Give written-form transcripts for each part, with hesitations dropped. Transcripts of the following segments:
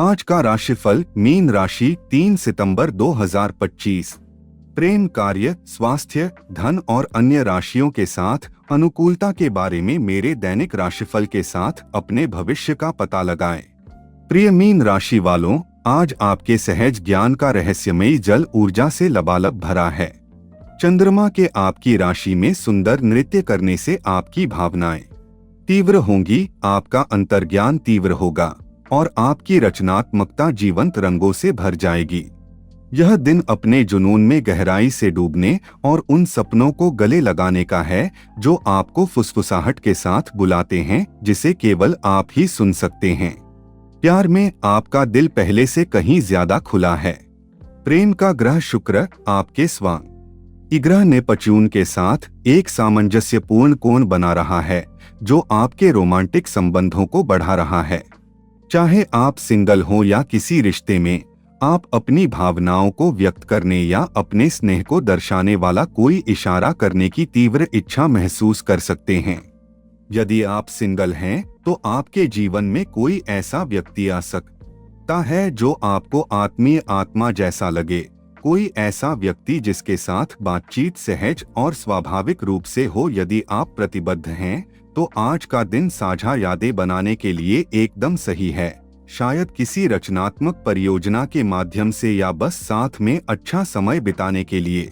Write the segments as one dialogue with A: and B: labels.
A: आज का राशिफल मीन राशि 3 सितंबर 2025। प्रेम, कार्य, स्वास्थ्य, धन और अन्य राशियों के साथ अनुकूलता के बारे में मेरे दैनिक राशिफल के साथ अपने भविष्य का पता लगाएं। प्रिय मीन राशि वालों, आज आपके सहज ज्ञान का रहस्यमयी जल ऊर्जा से लबालब भरा है। चंद्रमा के आपकी राशि में सुंदर नृत्य करने से आपकी भावनाएं तीव्र होंगी, आपका अंतर्ज्ञान तीव्र होगा और आपकी रचनात्मकता जीवंत रंगों से भर जाएगी। यह दिन अपने जुनून में गहराई से डूबने और उन सपनों को गले लगाने का है जो आपको फुसफुसाहट के साथ बुलाते हैं, जिसे केवल आप ही सुन सकते हैं। प्यार में आपका दिल पहले से कहीं ज्यादा खुला है। प्रेम का ग्रह शुक्र आपके स्वांग ग्रह नेपच्यून के साथ एक सामंजस्यपूर्ण कोण बना रहा है जो आपके रोमांटिक संबंधों को बढ़ा रहा है। चाहे आप सिंगल हो या किसी रिश्ते में, आप अपनी भावनाओं को व्यक्त करने या अपने स्नेह को दर्शाने वाला कोई इशारा करने की तीव्र इच्छा महसूस कर सकते हैं। यदि आप सिंगल हैं, तो आपके जीवन में कोई ऐसा व्यक्ति आ सकता है जो आपको आत्मीय आत्मा जैसा लगे, कोई ऐसा व्यक्ति जिसके साथ बातचीत सहज और स्वाभाविक रूप से हो। यदि आप प्रतिबद्ध हैं, तो आज का दिन साझा यादें बनाने के लिए एकदम सही है। शायद किसी रचनात्मक परियोजना के माध्यम से या बस साथ में अच्छा समय बिताने के लिए।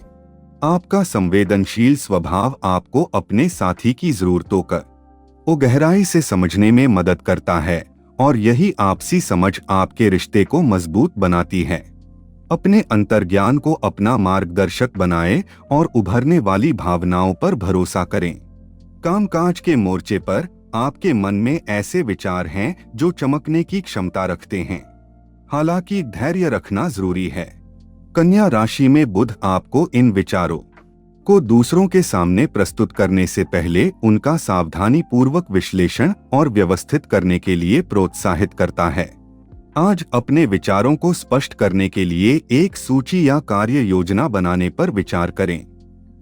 A: आपका संवेदनशील स्वभाव आपको अपने साथी की जरूरतों को गहराई से समझने में मदद करता है और यही आपसी समझ आपके रिश्ते को मजबूत बनाती है। अपने अंतर्ज्ञान को अपना मार्गदर्शक बनाएं और उभरने वाली भावनाओं पर भरोसा करें। कामकाज के मोर्चे पर आपके मन में ऐसे विचार हैं जो चमकने की क्षमता रखते हैं, हालांकि धैर्य रखना जरूरी है। कन्या राशि में बुध आपको इन विचारों को दूसरों के सामने प्रस्तुत करने से पहले उनका सावधानी पूर्वक विश्लेषण और व्यवस्थित करने के लिए प्रोत्साहित करता है। आज अपने विचारों को स्पष्ट करने के लिए एक सूची या कार्य योजना बनाने पर विचार करें।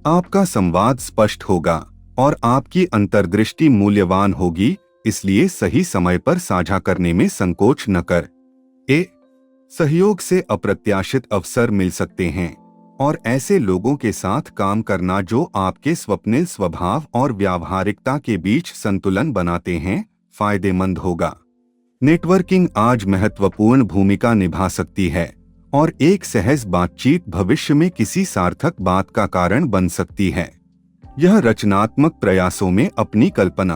A: आपका संवाद स्पष्ट होगा और आपकी अंतर्दृष्टि मूल्यवान होगी, इसलिए सही समय पर साझा करने में संकोच न कर। सहयोग से अप्रत्याशित अवसर मिल सकते हैं और ऐसे लोगों के साथ काम करना जो आपके स्वप्निल स्वभाव और व्यावहारिकता के बीच संतुलन बनाते हैं, फायदेमंद होगा। नेटवर्किंग आज महत्वपूर्ण भूमिका निभा सकती है और एक सहज बातचीत भविष्य में किसी सार्थक बात का कारण बन सकती है। यह रचनात्मक प्रयासों में अपनी कल्पना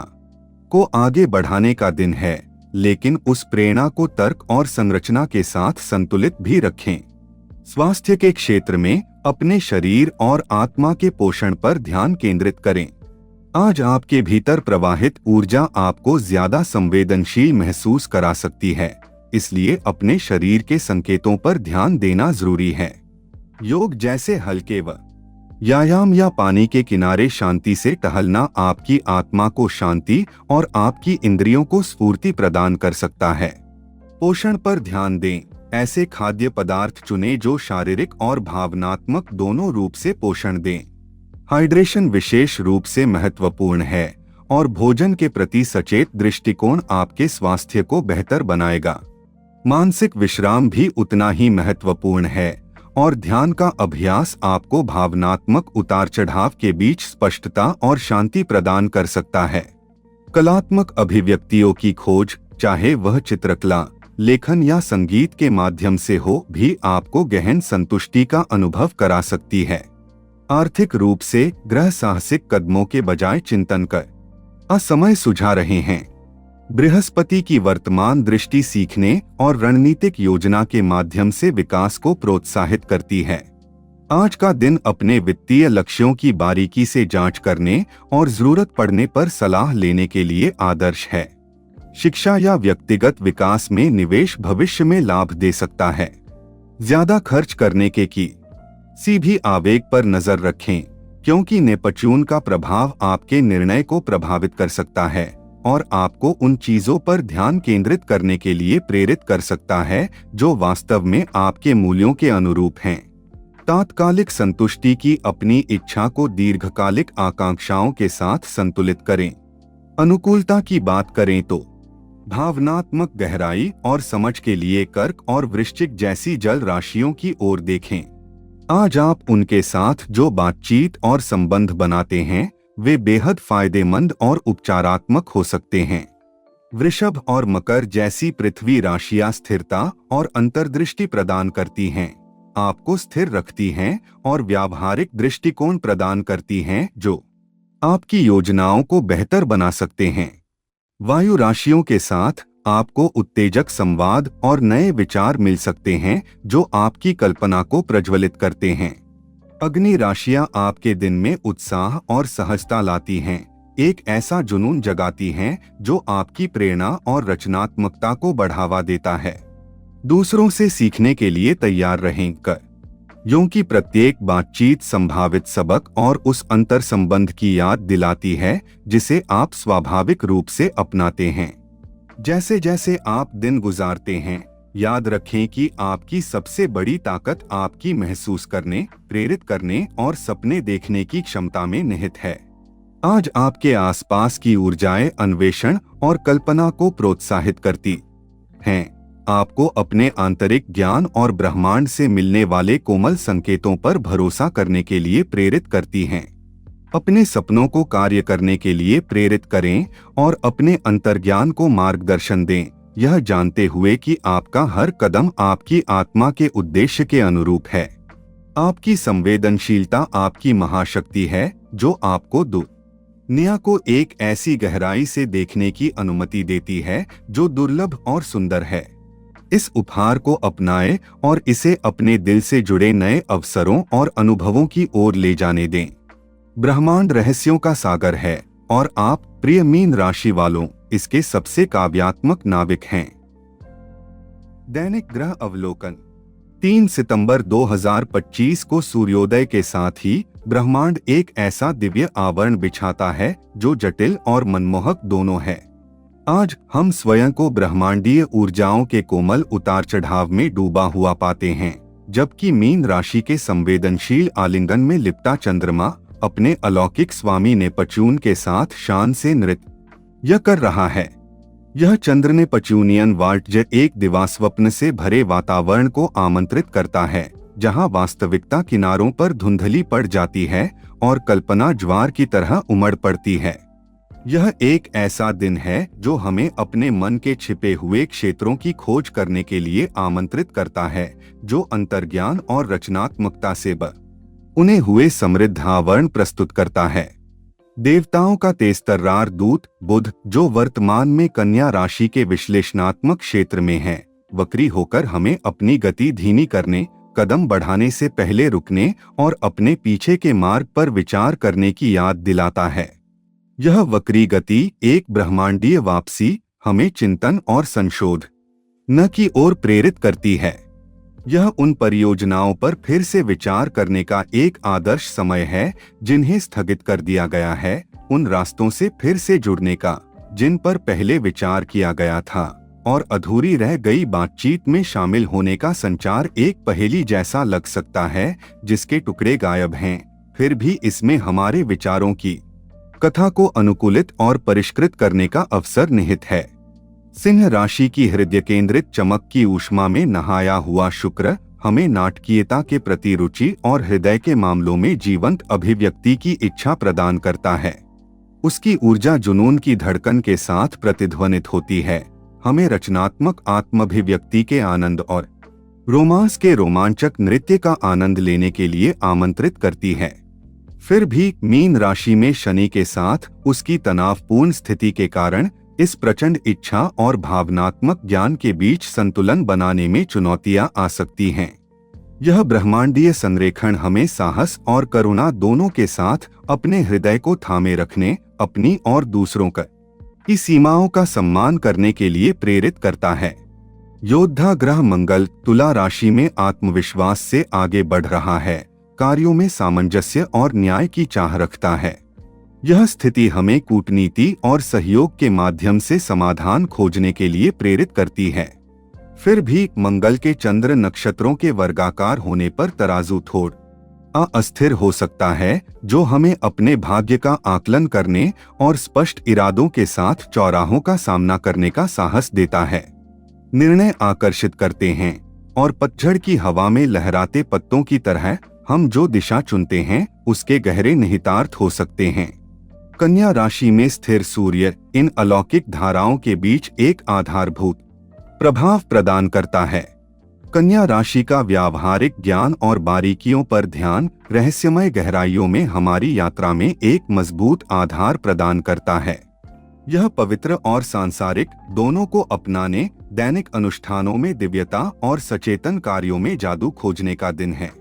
A: को आगे बढ़ाने का दिन है, लेकिन उस प्रेरणा को तर्क और संरचना के साथ संतुलित भी रखें। स्वास्थ्य के क्षेत्र में अपने शरीर और आत्मा के पोषण पर ध्यान केंद्रित करें। आज आपके भीतर प्रवाहित ऊर्जा आपको ज्यादा संवेदनशील महसूस करा सकती है, इसलिए अपने शरीर के संकेतों पर ध्यान देना जरूरी है। योग जैसे हल्के व्यायाम या पानी के किनारे शांति से टहलना आपकी आत्मा को शांति और आपकी इंद्रियों को स्फूर्ति प्रदान कर सकता है। पोषण पर ध्यान दें। ऐसे खाद्य पदार्थ चुनें जो शारीरिक और भावनात्मक दोनों रूप से पोषण दें। हाइड्रेशन विशेष रूप से महत्वपूर्ण है और भोजन के प्रति सचेत दृष्टिकोण आपके स्वास्थ्य को बेहतर बनाएगा। मानसिक विश्राम भी उतना ही महत्वपूर्ण है और ध्यान का अभ्यास आपको भावनात्मक उतार चढ़ाव के बीच स्पष्टता और शांति प्रदान कर सकता है। कलात्मक अभिव्यक्तियों की खोज, चाहे वह चित्रकला, लेखन या संगीत के माध्यम से हो, भी आपको गहन संतुष्टि का अनुभव करा सकती है। आर्थिक रूप से ग्रह साहसिक कदमों के बजाय चिंतन कर समय सुझा रहे हैं। बृहस्पति की वर्तमान दृष्टि सीखने और रणनीतिक योजना के माध्यम से विकास को प्रोत्साहित करती है। आज का दिन अपने वित्तीय लक्ष्यों की बारीकी से जांच करने और जरूरत पड़ने पर सलाह लेने के लिए आदर्श है। शिक्षा या व्यक्तिगत विकास में निवेश भविष्य में लाभ दे सकता है। ज्यादा खर्च करने के किसी भी आवेग पर नजर रखें, क्योंकि नेपच्यून का प्रभाव आपके निर्णय को प्रभावित कर सकता है और आपको उन चीजों पर ध्यान केंद्रित करने के लिए प्रेरित कर सकता है जो वास्तव में आपके मूल्यों के अनुरूप हैं। तात्कालिक संतुष्टि की अपनी इच्छा को दीर्घकालिक आकांक्षाओं के साथ संतुलित करें। अनुकूलता की बात करें तो भावनात्मक गहराई और समझ के लिए कर्क और वृश्चिक जैसी जल राशियों की ओर देखें। आज आप उनके साथ जो बातचीत और संबंध बनाते हैं वे बेहद फायदेमंद और उपचारात्मक हो सकते हैं। वृषभ और मकर जैसी पृथ्वी राशियां स्थिरता और अंतर्दृष्टि प्रदान करती हैं, आपको स्थिर रखती हैं और व्यावहारिक दृष्टिकोण प्रदान करती हैं जो आपकी योजनाओं को बेहतर बना सकते हैं। वायु राशियों के साथ आपको उत्तेजक संवाद और नए विचार मिल सकते हैं जो आपकी कल्पना को प्रज्वलित करते हैं। अग्नि राशियां आपके दिन में उत्साह और सहजता लाती हैं, एक ऐसा जुनून जगाती हैं जो आपकी प्रेरणा और रचनात्मकता को बढ़ावा देता है। दूसरों से सीखने के लिए तैयार रहें क्योंकि प्रत्येक बातचीत संभावित सबक और उस अंतर संबंध की याद दिलाती है जिसे आप स्वाभाविक रूप से अपनाते हैं। जैसे जैसे आप दिन गुजारते हैं, याद रखें कि आपकी सबसे बड़ी ताकत आपकी महसूस करने, प्रेरित करने और सपने देखने की क्षमता में निहित है। आज आपके आसपास की ऊर्जाएं अन्वेषण और कल्पना को प्रोत्साहित करती हैं, आपको अपने आंतरिक ज्ञान और ब्रह्मांड से मिलने वाले कोमल संकेतों पर भरोसा करने के लिए प्रेरित करती हैं। अपने सपनों को कार्य करने के लिए प्रेरित करें और अपने अंतर्ज्ञान को मार्गदर्शन दें, यह जानते हुए कि आपका हर कदम आपकी आत्मा के उद्देश्य के अनुरूप है। आपकी संवेदनशीलता आपकी महाशक्ति है जो आपको दुनिया को एक ऐसी गहराई से देखने की अनुमति देती है जो दुर्लभ और सुंदर है। इस उपहार को अपनाएं और इसे अपने दिल से जुड़े नए अवसरों और अनुभवों की ओर ले जाने दें। ब्रह्मांड रहस्यों का सागर है और आप, प्रिय मीन राशि वालों, इसके सबसे काव्यात्मक नाविक हैं। दैनिक ग्रह अवलोकन 3 सितंबर 2025 को सूर्योदय के साथ ही ब्रह्मांड एक ऐसा दिव्य आवरण बिछाता है जो जटिल और मनमोहक दोनों है। आज हम स्वयं को ब्रह्मांडीय ऊर्जाओं के कोमल उतार चढ़ाव में डूबा हुआ पाते हैं, जबकि मीन राशि के संवेदनशील आलिंगन में लिपटा चंद्रमा अपने अलौकिक स्वामी नेपच्यून के साथ शान से नृत्य कर रहा है। यह चंद्र नेपच्यूनियन वाल्टज एक दिवास्वप्न से भरे वातावरण को आमंत्रित करता है, जहां वास्तविकता किनारों पर धुंधली पड़ जाती है और कल्पना ज्वार की तरह उमड़ पड़ती है। यह एक ऐसा दिन है जो हमें अपने मन के छिपे हुए क्षेत्रों की खोज करने के लिए आमंत्रित करता है, जो अंतर्ज्ञान और रचनात्मकता से उन्हें हुए समृद्ध आवरण प्रस्तुत करता है। देवताओं का तेजतर्रार दूत बुध, जो वर्तमान में कन्या राशि के विश्लेषणात्मक क्षेत्र में है, वक्री होकर हमें अपनी गति धीमी करने, कदम बढ़ाने से पहले रुकने और अपने पीछे के मार्ग पर विचार करने की याद दिलाता है। यह वक्री गति एक ब्रह्मांडीय वापसी हमें चिंतन और संशोधन की ओर प्रेरित करती है। यह उन परियोजनाओं पर फिर से विचार करने का एक आदर्श समय है जिन्हें स्थगित कर दिया गया है, उन रास्तों से फिर से जुड़ने का जिन पर पहले विचार किया गया था, और अधूरी रह गई बातचीत में शामिल होने का संचार एक पहेली जैसा लग सकता है जिसके टुकड़े गायब हैं, फिर भी इसमें हमारे विचारों की कथा को अनुकूलित और परिष्कृत करने का अवसर निहित है। सिंह राशि की हृदय केंद्रित चमक की ऊष्मा में नहाया हुआ शुक्र हमें नाटकीयता के प्रति रुचि और हृदय के मामलों में जीवंत अभिव्यक्ति की इच्छा प्रदान करता है। उसकी ऊर्जा जुनून की धड़कन के साथ प्रतिध्वनित होती है, हमें रचनात्मक आत्माभिव्यक्ति के आनंद और रोमांस के रोमांचक नृत्य का आनंद लेने के लिए आमंत्रित करती है। फिर भी मीन राशि में शनि के साथ उसकी तनावपूर्ण स्थिति के कारण इस प्रचंड इच्छा और भावनात्मक ज्ञान के बीच संतुलन बनाने में चुनौतियां आ सकती हैं। यह ब्रह्मांडीय संरेखण हमें साहस और करुणा दोनों के साथ अपने हृदय को थामे रखने, अपनी और दूसरों की सीमाओं का सम्मान करने के लिए प्रेरित करता है। योद्धा ग्रह मंगल तुला राशि में आत्मविश्वास से आगे बढ़ रहा है, कार्यों में सामंजस्य और न्याय की चाह रखता है। यह स्थिति हमें कूटनीति और सहयोग के माध्यम से समाधान खोजने के लिए प्रेरित करती है। फिर भी मंगल के चंद्र नक्षत्रों के वर्गाकार होने पर तराजू थोड़ अस्थिर हो सकता है, जो हमें अपने भाग्य का आकलन करने और स्पष्ट इरादों के साथ चौराहों का सामना करने का साहस देता है। निर्णय आकर्षित करते हैं और पतझड़ की हवा में लहराते पत्तों की तरह हम जो दिशा चुनते हैं उसके गहरे निहितार्थ हो सकते हैं। कन्या राशि में स्थिर सूर्य इन अलौकिक धाराओं के बीच एक आधारभूत प्रभाव प्रदान करता है। कन्या राशि का व्यावहारिक ज्ञान और बारीकियों पर ध्यान रहस्यमय गहराइयों में हमारी यात्रा में एक मजबूत आधार प्रदान करता है। यह पवित्र और सांसारिक दोनों को अपनाने, दैनिक अनुष्ठानों में दिव्यता और सचेतन कार्यों में जादू खोजने का दिन है।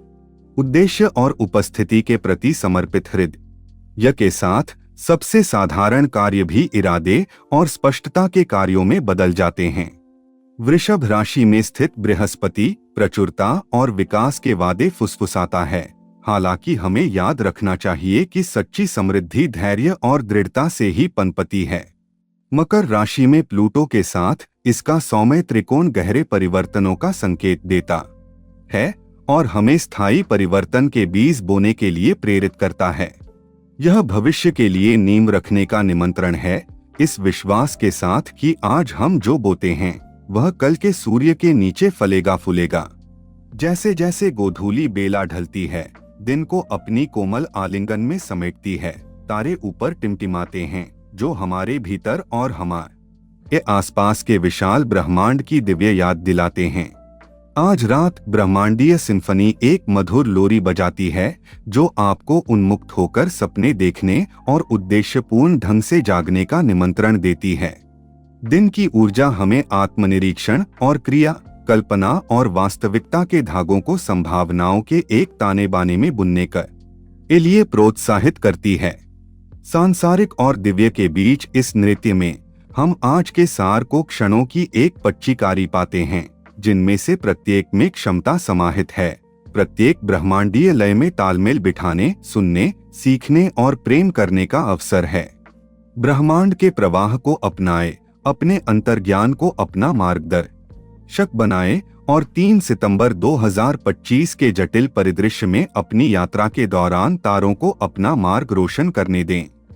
A: उद्देश्य और उपस्थिति के प्रति समर्पित हृदय के साथ सबसे साधारण कार्य भी इरादे और स्पष्टता के कार्यों में बदल जाते हैं। वृषभ राशि में स्थित बृहस्पति प्रचुरता और विकास के वादे फुसफुसाता है। हालांकि हमें याद रखना चाहिए कि सच्ची समृद्धि धैर्य और दृढ़ता से ही पनपती है। मकर राशि में प्लूटो के साथ इसका सौम्य त्रिकोण गहरे परिवर्तनों का संकेत देता है और हमें स्थायी परिवर्तन के बीज बोने के लिए प्रेरित करता है। यह भविष्य के लिए नींव रखने का निमंत्रण है, इस विश्वास के साथ कि आज हम जो बोते हैं वह कल के सूर्य के नीचे फलेगा फूलेगा। जैसे जैसे गोधूली बेला ढलती है, दिन को अपनी कोमल आलिंगन में समेटती है, तारे ऊपर टिमटिमाते हैं जो हमारे भीतर और हमारे आसपास के विशाल ब्रह्मांड की दिव्य याद दिलाते हैं। आज रात ब्रह्मांडीय सिम्फनी एक मधुर लोरी बजाती है जो आपको उन्मुक्त होकर सपने देखने और उद्देश्यपूर्ण ढंग से जागने का निमंत्रण देती है। दिन की ऊर्जा हमें आत्मनिरीक्षण और क्रिया, कल्पना और वास्तविकता के धागों को संभावनाओं के एक ताने बाने में बुनने के लिए प्रोत्साहित करती है। सांसारिक और दिव्य के बीच इस नृत्य में हम आज के सार को क्षणों की एक पच्चीकारी पाते हैं, जिनमें से प्रत्येक में क्षमता समाहित है। प्रत्येक ब्रह्मांडीय लय में तालमेल बिठाने, सुनने, सीखने और प्रेम करने का अवसर है। ब्रह्मांड के प्रवाह को अपनाए, अपने अंतर्ज्ञान को अपना मार्गदर्शक बनाए और 3 सितंबर 2025 के जटिल परिदृश्य में अपनी यात्रा के दौरान तारों को अपना मार्ग रोशन करने दें।